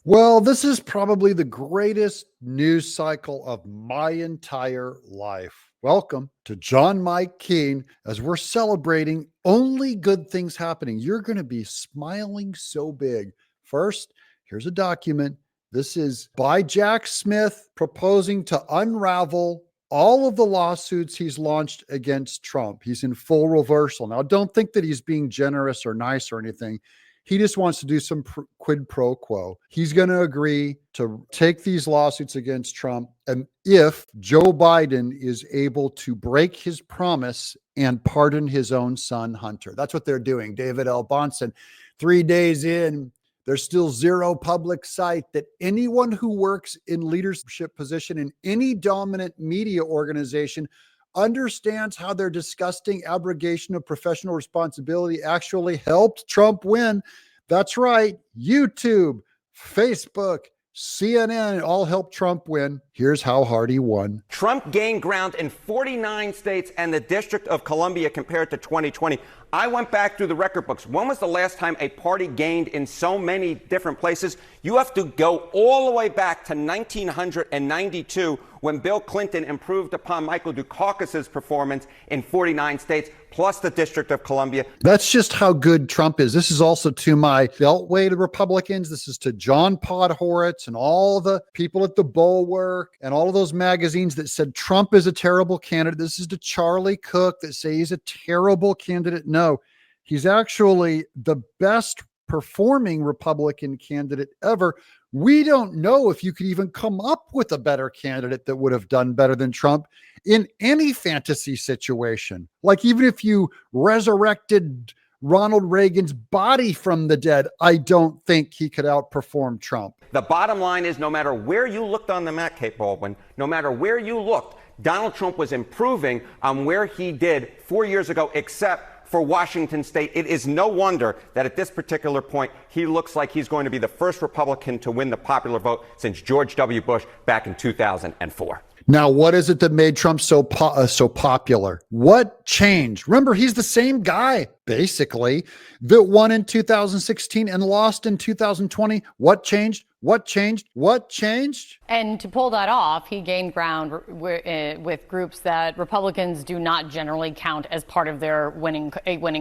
Well, this is probably the greatest news cycle of my entire life. Welcome to John Mike Keene as we're celebrating only good things happening. You're going to be smiling so big. First, here's a document. This is by Jack Smith proposing to unravel all of the lawsuits he's launched against Trump. He's in full reversal. Now, don't think that he's being generous or nice or anything. He just wants to do some quid pro quo. He's going to agree to take these lawsuits against Trump. And if Joe Biden is able to break his promise and pardon his own son, Hunter, that's what they're doing. David L. Bonson, 3 days in, there's still zero public sight that anyone who works in leadership position in any dominant media organization understands how their disgusting abrogation of professional responsibility actually helped Trump win. That's right. YouTube, Facebook, CNN all helped Trump win. Here's how hard he won. Trump gained ground in 49 states and the District of Columbia compared to 2020. I went back through the record books. When was the last time a party gained in so many different places? You have to go all the way back to 1992 when Bill Clinton improved upon Michael Dukakis's performance in 49 states, plus the District of Columbia. That's just how good Trump is. This is also to my Beltway Republicans. This is to John Podhoretz and all the people at the Bulwark and all of those magazines that said Trump is a terrible candidate. This is to Charlie Cook that say he's a terrible candidate. No, he's actually the best performing Republican candidate ever. We don't know if you could even come up with a better candidate that would have done better than Trump in any fantasy situation. Like even if you resurrected Ronald Reagan's body from the dead, I don't think he could outperform Trump. The bottom line is no matter where you looked on the map, Kate Baldwin, no matter where you looked, Donald Trump was improving on where he did 4 years ago, except for Washington state. It is no wonder that at this particular point, he looks like he's going to be the first Republican to win the popular vote since George W. Bush back in 2004. Now, what is it that made Trump so popular? What changed? Remember, he's the same guy, basically, that won in 2016 and lost in 2020. What changed? What changed? What changed? And to pull that off, he gained ground with groups that Republicans do not generally count as part of their winning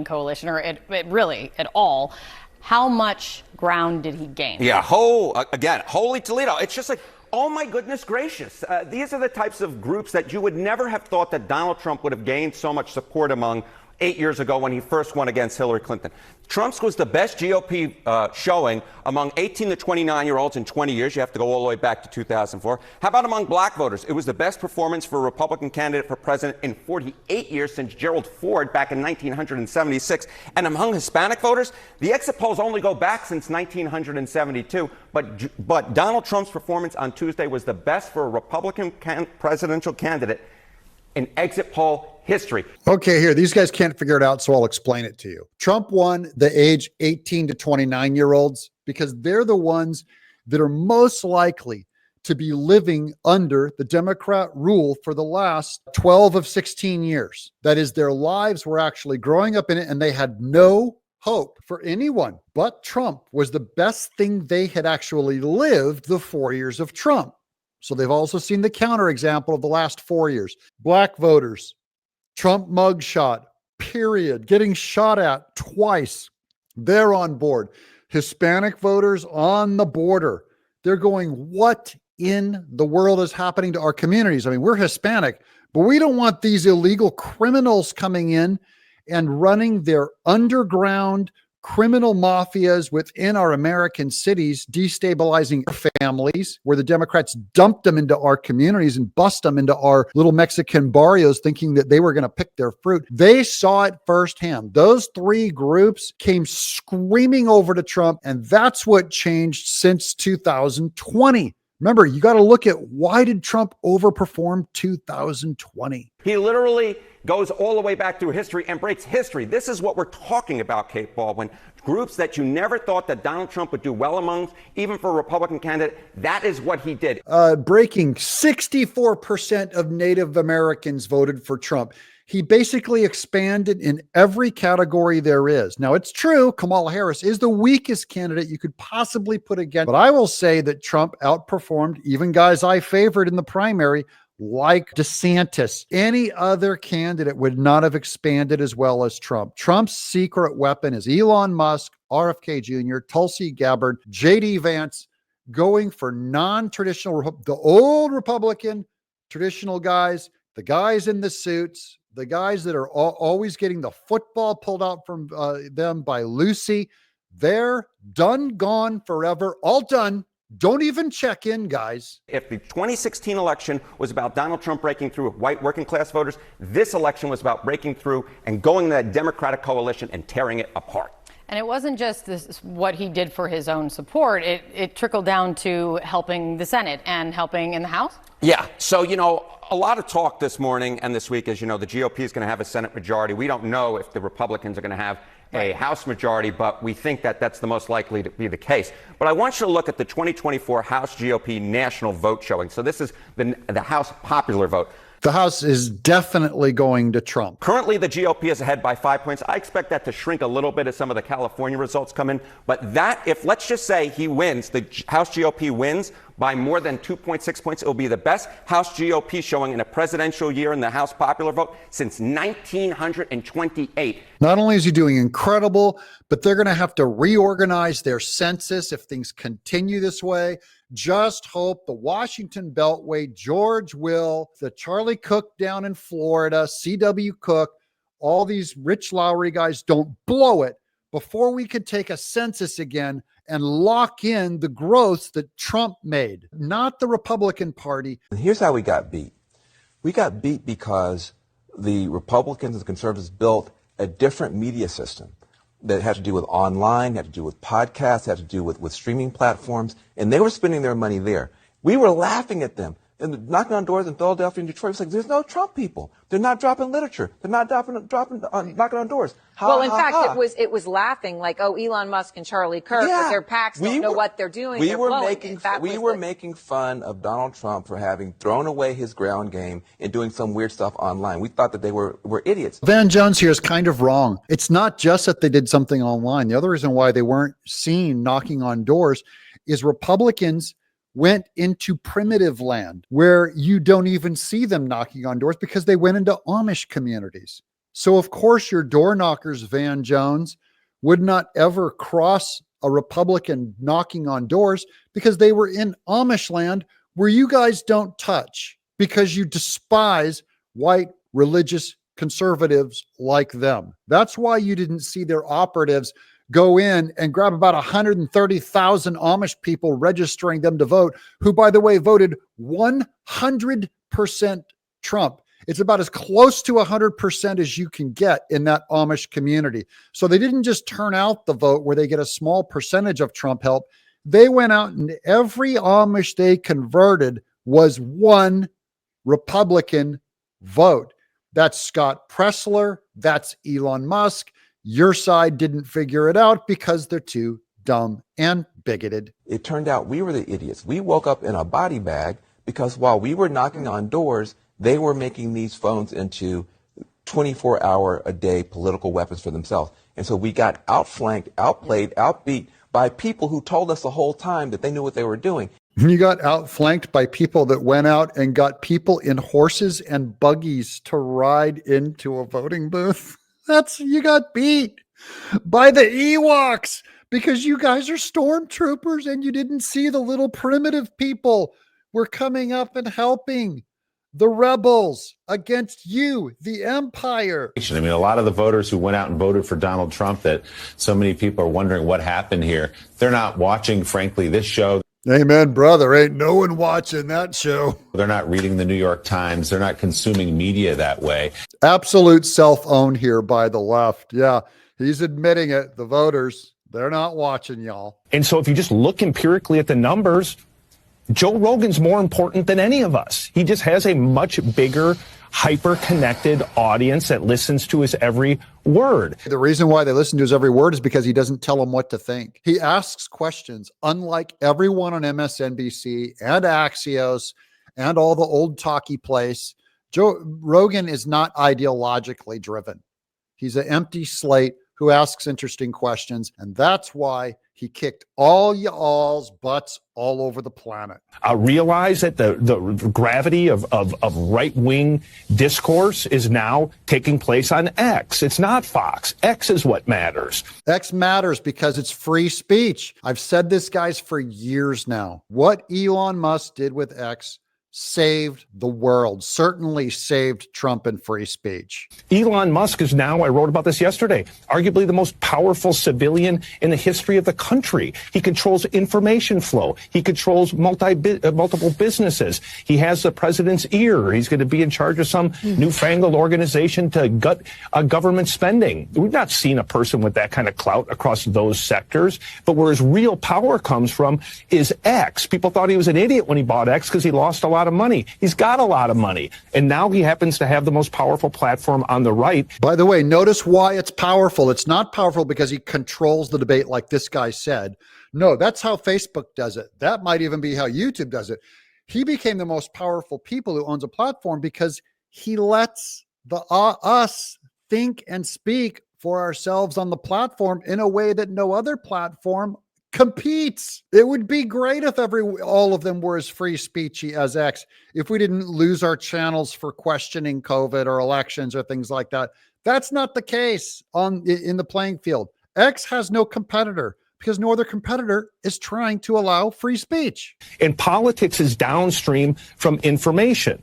coalition, or really at all. How much ground did he gain? Yeah, holy Toledo. It's just like, oh my goodness gracious. These are the types of groups that you would never have thought that Donald Trump would have gained so much support among 8 years ago when he first won against Hillary Clinton. Trump's was the best GOP showing among 18 to 29-year-olds in 20 years. You have to go all the way back to 2004. How about among black voters? It was the best performance for a Republican candidate for president in 48 years since Gerald Ford back in 1976. And among Hispanic voters, the exit polls only go back since 1972. But Donald Trump's performance on Tuesday was the best for a Republican presidential candidate in exit poll history. Okay, here, these guys can't figure it out, so I'll explain it to you. Trump won the age 18 to 29-year-olds because they're the ones that are most likely to be living under the Democrat rule for the last 12 of 16 years. That is, their lives were actually growing up in it, and they had no hope for anyone but Trump. Was the best thing they had actually lived the 4 years of Trump. So they've also seen the counterexample of the last 4 years. Black voters, Trump mugshot, period, getting shot at twice. They're on board. Hispanic voters on the border. They're going, what in the world is happening to our communities? I mean, we're Hispanic, but we don't want these illegal criminals coming in and running their underground criminal mafias within our American cities, destabilizing families, where the Democrats dumped them into our communities and bust them into our little Mexican barrios thinking that they were going to pick their fruit. They saw it firsthand. Those three groups came screaming over to Trump, and that's what changed since 2020. Remember, you got to look at why did Trump overperform 2020? He literally goes all the way back through history and breaks history. This is what we're talking about, Kate Baldwin. Groups that you never thought that Donald Trump would do well among, even for a Republican candidate. That is what he did. Breaking 64% of Native Americans voted for Trump. He basically expanded in every category there is. Now, it's true, Kamala Harris is the weakest candidate you could possibly put against, but I will say that Trump outperformed even guys I favored in the primary, like DeSantis. Any other candidate would not have expanded as well as Trump. Trump's secret weapon is Elon Musk, RFK Jr., Tulsi Gabbard, JD Vance, going for non-traditional, the old Republican, traditional guys, the guys in the suits, the guys that are always getting the football pulled out from them by Lucy. They're done, gone forever, all done. Don't even check in, guys. If the 2016 election was about Donald Trump breaking through with white working class voters, this election was about breaking through and going to that Democratic coalition and tearing it apart. And it wasn't just what he did for his own support. It trickled down to helping the Senate and helping in the House. Yeah. So, a lot of talk this morning and this week is, the GOP is going to have a Senate majority. We don't know if the Republicans are going to have a House majority, but we think that that's the most likely to be the case. But I want you to look at the 2024 House GOP national vote showing. So this is the House popular vote. The House is definitely going to Trump. Currently, the GOP is ahead by 5 points. I expect that to shrink a little bit as some of the California results come in. But if let's just say he wins, the House GOP wins by more than 2.6 points, it will be the best House GOP showing in a presidential year in the House popular vote since 1928. Not only is he doing incredible, but they're going to have to reorganize their census if things continue this way. Just hope the Washington Beltway, George Will, the Charlie Cook down in Florida, C.W. Cook, all these Rich Lowry guys don't blow it before we could take a census again and lock in the growth that Trump made, not the Republican Party. Here's how we got beat. We got beat because the Republicans and the conservatives built a different media system that had to do with online, had to do with podcasts, had to do with streaming platforms, and they were spending their money there. We were laughing at them and knocking on doors in Philadelphia and Detroit. It's like, there's no Trump people. They're not dropping literature. They're not knocking on doors. In fact, it was laughing like, oh, Elon Musk and Charlie Kirk, but their PACs don't know what they're doing. We were making fun of Donald Trump for having thrown away his ground game and doing some weird stuff online. We thought that they were idiots. Van Jones here is kind of wrong. It's not just that they did something online. The other reason why they weren't seen knocking on doors is Republicans went into primitive land where you don't even see them knocking on doors because they went into Amish communities. So of course your door knockers, Van Jones, would not ever cross a Republican knocking on doors because they were in Amish land where you guys don't touch because you despise white religious conservatives like them. That's why you didn't see their operatives go in and grab about 130,000 Amish people, registering them to vote, who, by the way, voted 100% Trump. It's about as close to 100% as you can get in that Amish community. So they didn't just turn out the vote where they get a small percentage of Trump help. They went out and every Amish they converted was one Republican vote. That's Scott Presler. That's Elon Musk. Your side didn't figure it out because they're too dumb and bigoted. It turned out we were the idiots. We woke up in a body bag because while we were knocking on doors, they were making these phones into 24-hour-a-day political weapons for themselves. And so we got outflanked, outplayed, outbeat by people who told us the whole time that they knew what they were doing. You got outflanked by people that went out and got people in horses and buggies to ride into a voting booth. You got beat by the Ewoks because you guys are stormtroopers and you didn't see the little primitive people were coming up and helping the rebels against you, the empire. I mean, a lot of the voters who went out and voted for Donald Trump that so many people are wondering what happened here. They're not watching, frankly, this show. Amen, brother. Ain't no one watching that show. They're not reading the New York Times. They're not consuming media that way. Absolute self-own here by the left. Yeah, he's admitting it. The voters, they're not watching y'all. And so if you just look empirically at the numbers, Joe Rogan's more important than any of us. He just has a much bigger, hyper-connected audience that listens to his every word. The reason why they listen to his every word is because he doesn't tell them what to think. He asks questions, unlike everyone on MSNBC and Axios and all the old talkie place. Joe Rogan is not ideologically driven. He's an empty slate who asks interesting questions, and that's why he kicked all y'all's butts all over the planet. I realize that the gravity of right-wing discourse is now taking place on X. It's not Fox. X is what matters. X matters because it's free speech. I've said this, guys, for years now. What Elon Musk did with X saved the world, certainly saved Trump and free speech. Elon Musk is now, I wrote about this yesterday, arguably the most powerful civilian in the history of the country. He controls information flow. He controls multiple businesses. He has the president's ear. He's going to be in charge of some newfangled organization to gut government spending. We've not seen a person with that kind of clout across those sectors. But where his real power comes from is X. People thought he was an idiot when he bought X because he lost a lot of money. He's got a lot of money. And now he happens to have the most powerful platform on the right. By the way, notice why it's powerful. It's not powerful because he controls the debate like this guy said. No, that's how Facebook does it. That might even be how YouTube does it. He became the most powerful people who owns a platform because he lets us think and speak for ourselves on the platform in a way that no other platform competes. It would be great if all of them were as free speechy as X, if we didn't lose our channels for questioning COVID or elections or things like that. That's not the case in the playing field. X has no competitor because no other competitor is trying to allow free speech. And politics is downstream from information.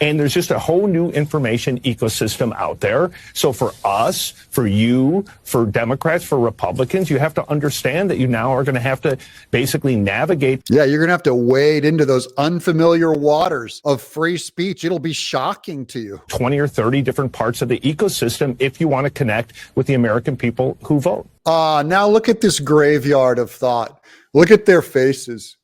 And there's just a whole new information ecosystem out there. So for us, for you, for Democrats, for Republicans, you have to understand that you now are going to have to basically navigate. Yeah, you're going to have to wade into those unfamiliar waters of free speech. It'll be shocking to you. 20 or 30 different parts of the ecosystem if you want to connect with the American people who vote. Now look at this graveyard of thought. Look at their faces.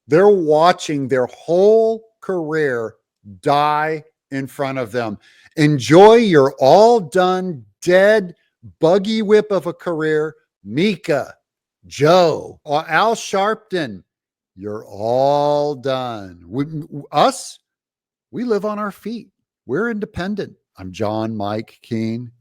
They're watching their whole career die in front of them. Enjoy your all done, dead, buggy whip of a career. Mika, Joe, Al Sharpton, you're all done. We live on our feet. We're independent. I'm John Mike Keene.